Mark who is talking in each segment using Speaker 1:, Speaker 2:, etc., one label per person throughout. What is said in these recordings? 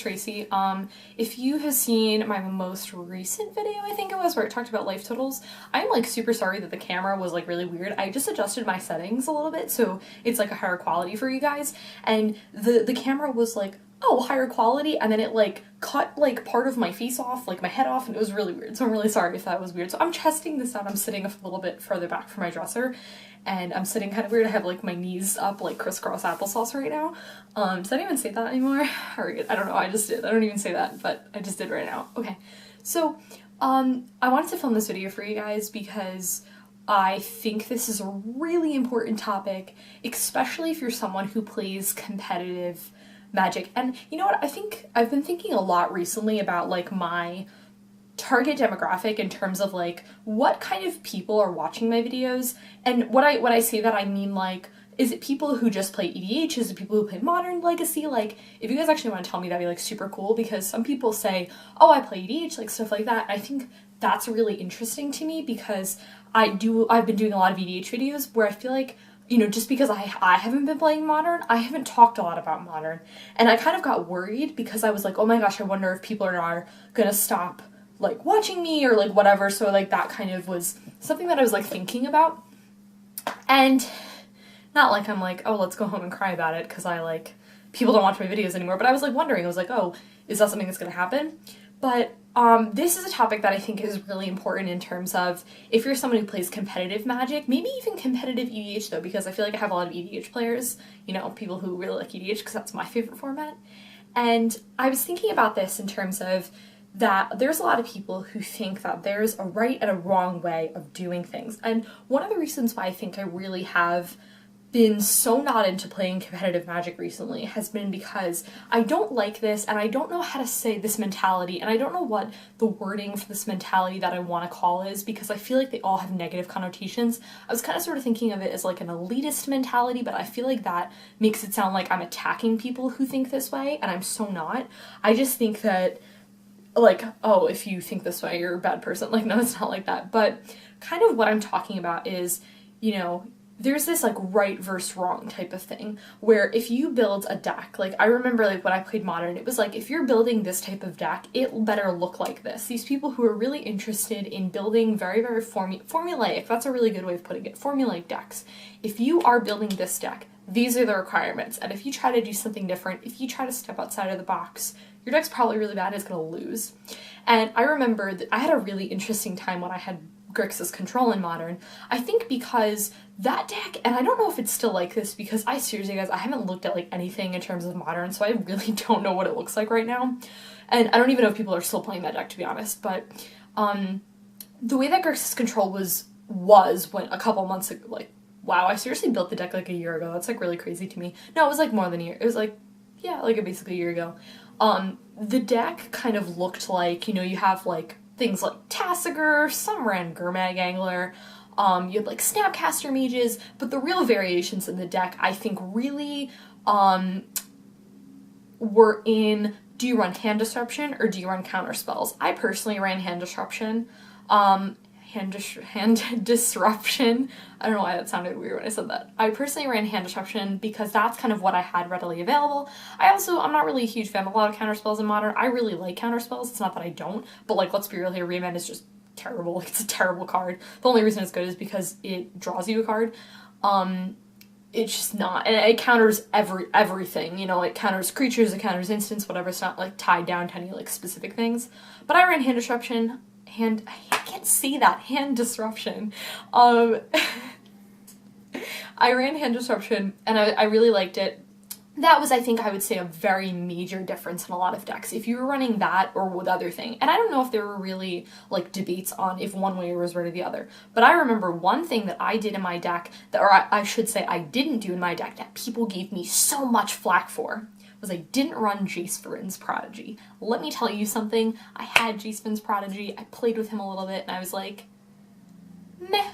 Speaker 1: Tracy. If you have seen my most recent video, I think it was, where I talked about life totals, I'm like super sorry that the camera was like really weird. I just adjusted my settings a little bit so it's like a higher quality for you guys, and the camera was like, oh, higher quality, and then it like cut like part of my face off, like my head off, and it was really weird. So I'm really sorry if that was weird. So I'm testing this out. I'm sitting a little bit further back from my dresser, and I'm sitting kind of weird. I have like my knees up like crisscross applesauce right now. Does I even say that anymore? Or, I don't know, I just did. I don't even say that, but I just did right now. Okay, so I wanted to film this video for you guys because I think this is a really important topic, especially if you're someone who plays competitive Magic. And you know what, I think I've been thinking a lot recently about like my target demographic in terms of like what kind of people are watching my videos. And when I say that, I mean like, is it people who just play EDH? Is it people who play Modern, Legacy? Like, if you guys actually want to tell me, that'd be like super cool, because some people say, oh, I play EDH, like stuff like that. I think that's really interesting to me because I've been doing a lot of EDH videos where I feel like, you know, just because I haven't been playing Modern, I haven't talked a lot about Modern. And I kind of got worried because I was like, oh my gosh, I wonder if people are gonna stop like watching me or like whatever. So like that kind of was something that I was like thinking about. And not like I'm like, oh, let's go home and cry about it because I like, people don't watch my videos anymore. But I was like wondering, I was like, oh, is that something that's gonna happen? But this is a topic that I think is really important in terms of if you're someone who plays competitive Magic, maybe even competitive EDH though, because I feel like I have a lot of EDH players, you know, people who really like EDH because that's my favorite format. And I was thinking about this in terms of that there's a lot of people who think that there's a right and a wrong way of doing things. And one of the reasons why I think I really have been so not into playing competitive Magic recently has been because I don't like this, and I don't know how to say this mentality, and I don't know what the wording for this mentality that I want to call is, because I feel like they all have negative connotations. I was kind of sort of thinking of it as like an elitist mentality, but I feel like that makes it sound like I'm attacking people who think this way, and I'm so not. I just think that, like, oh, if you think this way, you're a bad person. Like, no, it's not like that. But kind of what I'm talking about is, you know, there's this like right versus wrong type of thing where if you build a deck, like I remember like when I played Modern, it was like if you're building this type of deck, it better look like this. These people who are really interested in building very, very formulaic, that's a really good way of putting it, formulaic decks. If you are building this deck, these are the requirements. And if you try to do something different, if you try to step outside of the box, your deck's probably really bad and it's gonna lose. And I remember that I had a really interesting time when I had Grixis Control in Modern. I think because that deck, and I don't know if it's still like this because I seriously, guys, I haven't looked at like anything in terms of Modern, so I really don't know what it looks like right now. And I don't even know if people are still playing that deck, to be honest, but the way that Grixis Control was when a couple months ago, like, wow, I seriously built the deck like a year ago. That's like really crazy to me. No, it was like more than a year. It was like, yeah, like basically a year ago. The deck kind of looked like, you know, you have like things like Tasigur, some ran Gurmag Angler, you had like Snapcaster Mages, but the real variations in the deck, I think, really were in, do you run Hand Disruption or do you run Counter Spells? I personally ran Hand Disruption. Hand Disruption. I don't know why that sounded weird when I said that. I personally ran Hand Disruption because that's kind of what I had readily available. I'm not really a huge fan of a lot of counterspells in Modern. I really like counterspells. It's not that I don't, but like, let's be real here, Remand is just terrible. Like, it's a terrible card. The only reason it's good is because it draws you a card. It's just not, and it counters everything, you know, it counters creatures, it counters instants, whatever. It's not like tied down to any like specific things. But I ran Hand Disruption. I can't say that. Hand Disruption. I ran Hand Disruption, and I really liked it. That was, I think, I would say, a very major difference in a lot of decks. If you were running that or with other thing, and I don't know if there were really, like, debates on if one way was right or the other, but I remember one thing that I did in my deck, or I should say I didn't do in my deck, that people gave me so much flack for, was I didn't run Jace Vryn's Prodigy. Let me tell you something, I had Jace Vryn's Prodigy, I played with him a little bit, and I was like, meh.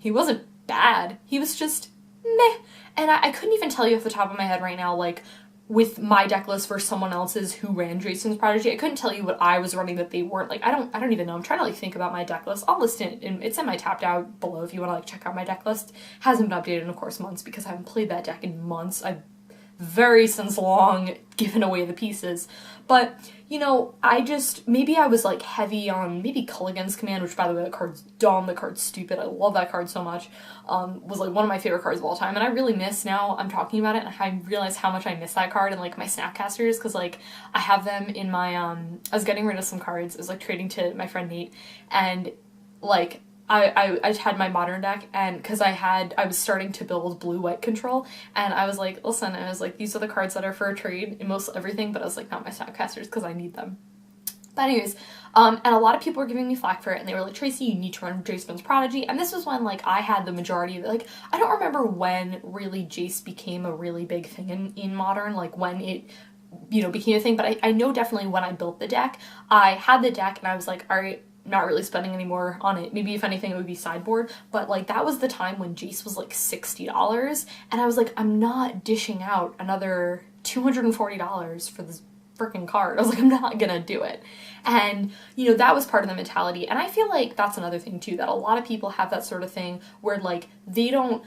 Speaker 1: He wasn't bad, he was just meh. And I couldn't even tell you off the top of my head right now, like, with my deck list versus someone else's who ran Jason's Prodigy, I couldn't tell you what I was running that they weren't. Like, I don't even know. I'm trying to, like, think about my deck list. I'll list it, and it's in my tapped out below if you want to, like, check out my deck list. Hasn't been updated in, of course, months because I haven't played that deck in months. very since long given away the pieces. But, you know, maybe I was like heavy on maybe Culligan's Command, which by the way, that card's dumb, the card's stupid, I love that card so much, was like one of my favorite cards of all time, and I really miss, now I'm talking about it, and I realize how much I miss that card in like my Snapcasters, because like I have them in my, I was getting rid of some cards, I was like trading to my friend Nate, and like I had my modern deck, and because I was starting to build blue-white control, and I was like, listen, I was like, these are the cards that are for a trade in most everything, but I was like, not my Snapcasters, because I need them. But anyways, and a lot of people were giving me flack for it, and they were like, Tracy, you need to run Jace Vryn's Prodigy, and this was when, like, I had the majority of it. Like, I don't remember when really Jace became a really big thing in Modern, like, when it, you know, became a thing, but I know definitely when I built the deck, I had the deck, and I was like, alright, not really spending any more on it. Maybe if anything it would be sideboard, but like that was the time when Jace was like $60, and I was like, I'm not dishing out another $240 for this freaking card. I was like, I'm not gonna do it. And, you know, that was part of the mentality. And I feel like that's another thing too, that a lot of people have that sort of thing where like they don't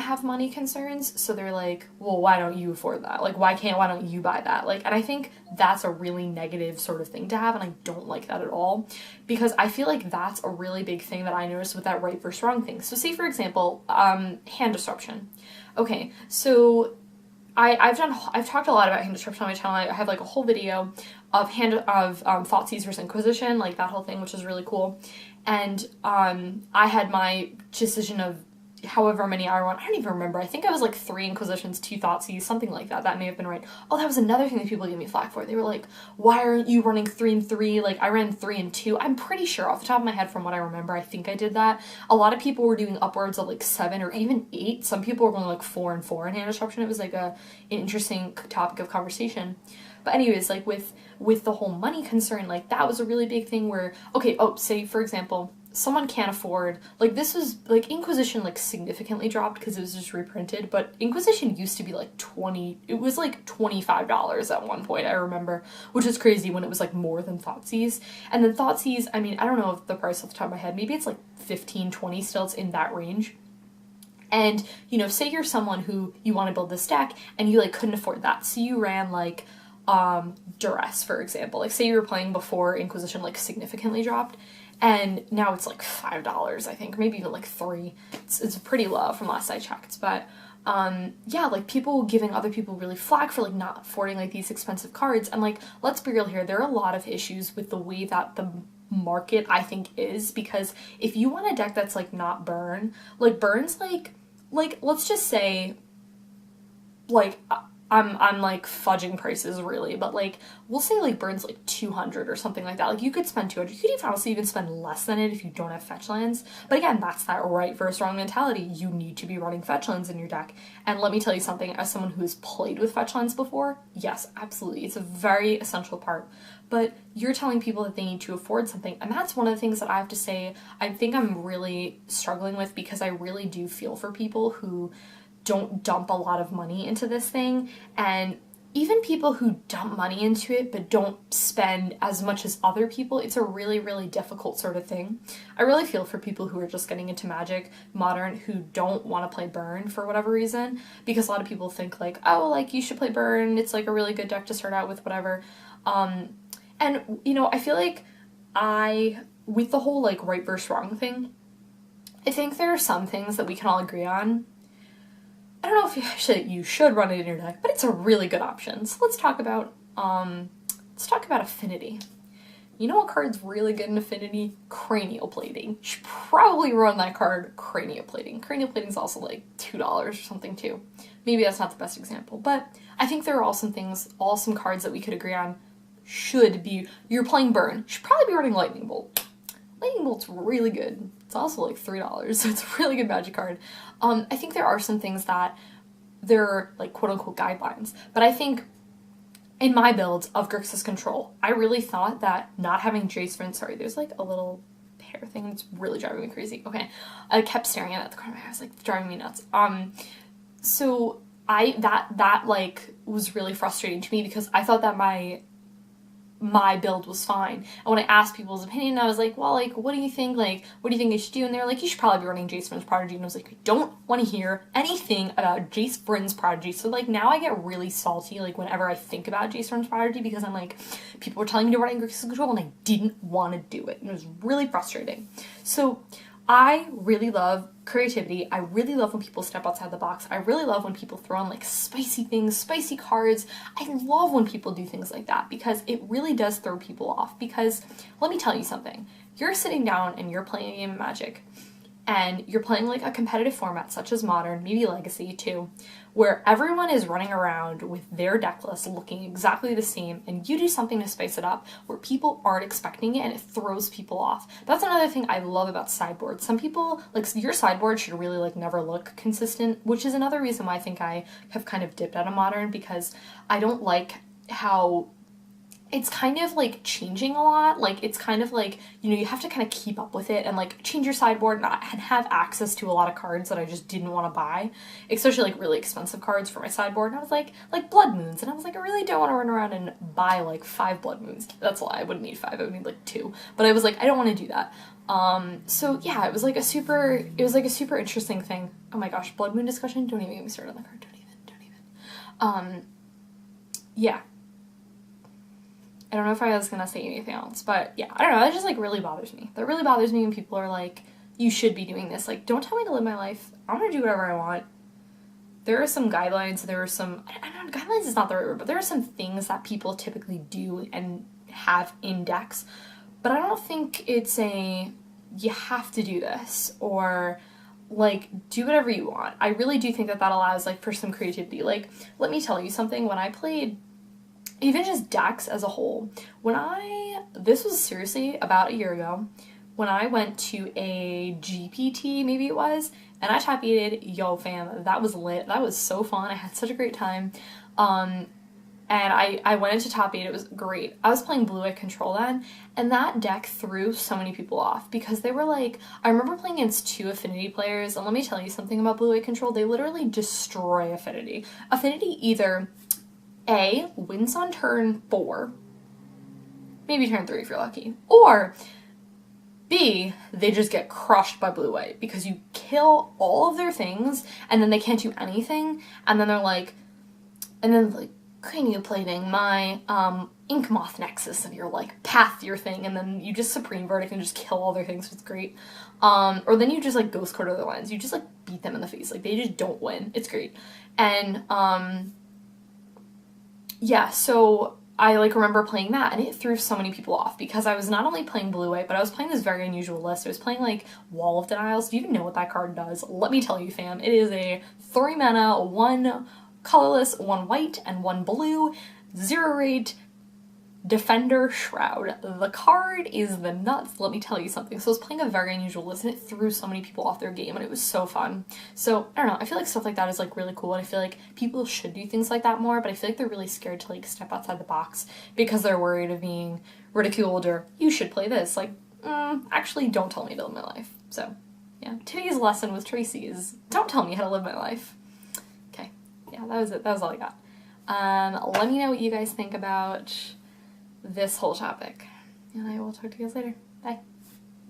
Speaker 1: have money concerns, so they're like, well, why don't you afford that? Like, why don't you buy that? Like, and I think that's a really negative sort of thing to have, and I don't like that at all, because I feel like that's a really big thing that I noticed with that right versus wrong thing. So say for example, hand disruption. Okay, so I've talked a lot about hand disruption on my channel. I have like a whole video of Thoughtseize versus Inquisition, like that whole thing, which is really cool. And I had my decision of however many I want. I don't even remember. I think I was like 3 Inquisitions, 2 Thoughtseize, something like that. That may have been right. Oh, that was another thing that people gave me flack for. They were like, why aren't you running 3 and 3? Like, I ran 3 and 2. I'm pretty sure off the top of my head from what I remember, I think I did that. A lot of people were doing upwards of like 7 or even 8. Some people were going like 4 and 4 in hand disruption. It was like an interesting topic of conversation. But anyways, like with the whole money concern, like that was a really big thing where, okay, say for example, someone can't afford, like this was, like Inquisition like significantly dropped because it was just reprinted, but Inquisition used to be like it was like $25 at one point, I remember, which is crazy when it was like more than Thoughtseize. And then Thoughtseize, I mean, I don't know if the price off the top of my head, maybe it's like 15, 20 still, it's in that range. And, you know, say you're someone who, you want to build this deck, and you like couldn't afford that, so you ran like Duress, for example. Like say you were playing before Inquisition like significantly dropped, and now it's like $5, I think, maybe even like $3. It's pretty low from last I checked, but yeah, like people giving other people really flack for like not affording like these expensive cards, and like let's be real here, there are a lot of issues with the way that the market I think is, because if you want a deck that's like not burn, like burns like let's just say like I'm like fudging prices really, but like we'll say like burns like 200 or something like that. Like you could spend 200. You could even honestly even spend less than it if you don't have fetch lands. But again, that's that right versus wrong mentality. You need to be running fetch lands in your deck. And let me tell you something, as someone who's played with fetch lands before, yes, absolutely. It's a very essential part. But you're telling people that they need to afford something, and that's one of the things that I have to say I think I'm really struggling with, because I really do feel for people who don't dump a lot of money into this thing, and even people who dump money into it but don't spend as much as other people. It's a really, really difficult sort of thing. I really feel for people who are just getting into Magic Modern who don't want to play Burn for whatever reason, because a lot of people think like, oh, like you should play Burn, it's like a really good deck to start out with, whatever. And you know, I feel like with the whole like right versus wrong thing, I think there are some things that we can all agree on. I don't know if you should run it in your deck, but it's a really good option. So let's talk about Affinity. You know what card's really good in Affinity? Cranial Plating. You should probably run that card, Cranial Plating. Cranial Plating is also like $2 or something too. Maybe that's not the best example, but I think there are all some cards that we could agree on should be, you're playing Burn, you should probably be running Lightning Bolt. Lightning Bolt's really good. It's also like $3, so it's a really good Magic card. I think there are some things that they're like quote-unquote guidelines, but I think in my build of Grixis Control, I really thought that not having Jace Vryn, sorry, there's like a little hair thing that's really driving me crazy. Okay, I kept staring at it at the corner of my eye. I was like, driving me nuts. So that like was really frustrating to me, because I thought that my my build was fine. And when I asked people's opinion, I was like, well, like, what do you think? Like, what do you think I should do? And they were like, you should probably be running Jace Vryn's Prodigy. And I was like, I don't want to hear anything about Jace Vryn's Prodigy. So, like, now I get really salty, like, whenever I think about Jace Vryn's Prodigy, because I'm like, people were telling me to run Increase Control, and I didn't want to do it. And it was really frustrating. So, I really love creativity. I really love when people step outside the box. I really love when people throw in like spicy things, spicy cards. I love when people do things like that because it really does throw people off. Because let me tell you something. You're sitting down and you're playing a game of Magic, and you're playing like a competitive format such as Modern, maybe Legacy too, where everyone is running around with their deck list looking exactly the same, and you do something to spice it up where people aren't expecting it and it throws people off. That's another thing I love about sideboards. Some people, like, your sideboard should really like never look consistent, which is another reason why I think I have kind of dipped out of Modern, because I don't like how it's kind of like changing a lot. Like, it's kind of like, you know, you have to kind of keep up with it and like change your sideboard and have access to a lot of cards that I just didn't want to buy, especially like really expensive cards for my sideboard. And I was like Blood Moons, and I was like, I really don't want to run around and buy like 5 Blood Moons. That's a lie, I wouldn't need 5, I would need like 2. But I was like, I don't want to do that. So yeah, it was like a super interesting thing. Oh my gosh, Blood Moon discussion? Don't even get me started on the card. Don't even. Yeah. I don't know if I was gonna say anything else, but yeah, I don't know, that just like really bothers me. That really bothers me when people are like, you should be doing this. Like, don't tell me to live my life. I'm gonna do whatever I want. There are some guidelines, there are some, I don't know, guidelines is not the right word, but there are some things that people typically do and have in decks, but I don't think it's a, you have to do this, or like, do whatever you want. I really do think that that allows like for some creativity. Like, let me tell you something, when I played even just decks as a whole, this was seriously about a year ago, when I went to a GPT, maybe it was, and I top eighted, yo fam, that was lit, that was so fun, I had such a great time, and I went into top 8, it was great. I was playing Blue-Eye Control then, and that deck threw so many people off, because they were like, I remember playing against 2 Affinity players, and let me tell you something about Blue-Eye Control, they literally destroy Affinity. Affinity either A, wins on turn 4, maybe turn 3 if you're lucky, or B, they just get crushed by Blue-White because you kill all of their things and then they can't do anything, and then they're like, cranioplating my Ink Moth Nexus, and you're like, path your thing, and then you just Supreme Verdict and just kill all their things, so it's great. Or then you just like Ghost Quarter their lines, you just like beat them in the face, like they just don't win, it's great. And yeah, so I like remember playing that, and it threw so many people off because I was not only playing Blue-White, but I was playing this very unusual list. I was playing like Wall of Denials. Do you even know what that card does? Let me tell you, fam. It is a 3 mana, 1 colorless, 1 white, and 1 blue, 0-rate Defender Shroud. The card is the nuts, let me tell you something. So I was playing a very unusual list, and it threw so many people off their game, and it was so fun. So, I don't know, I feel like stuff like that is like really cool, and I feel like people should do things like that more, but I feel like they're really scared to like step outside the box because they're worried of being ridiculed, or you should play this. Like, actually don't tell me to live my life. So, yeah. Today's lesson with Tracy is, don't tell me how to live my life. Okay, yeah, that was it. That was all I got. Let me know what you guys think about this whole topic, and I will talk to you guys later. Bye.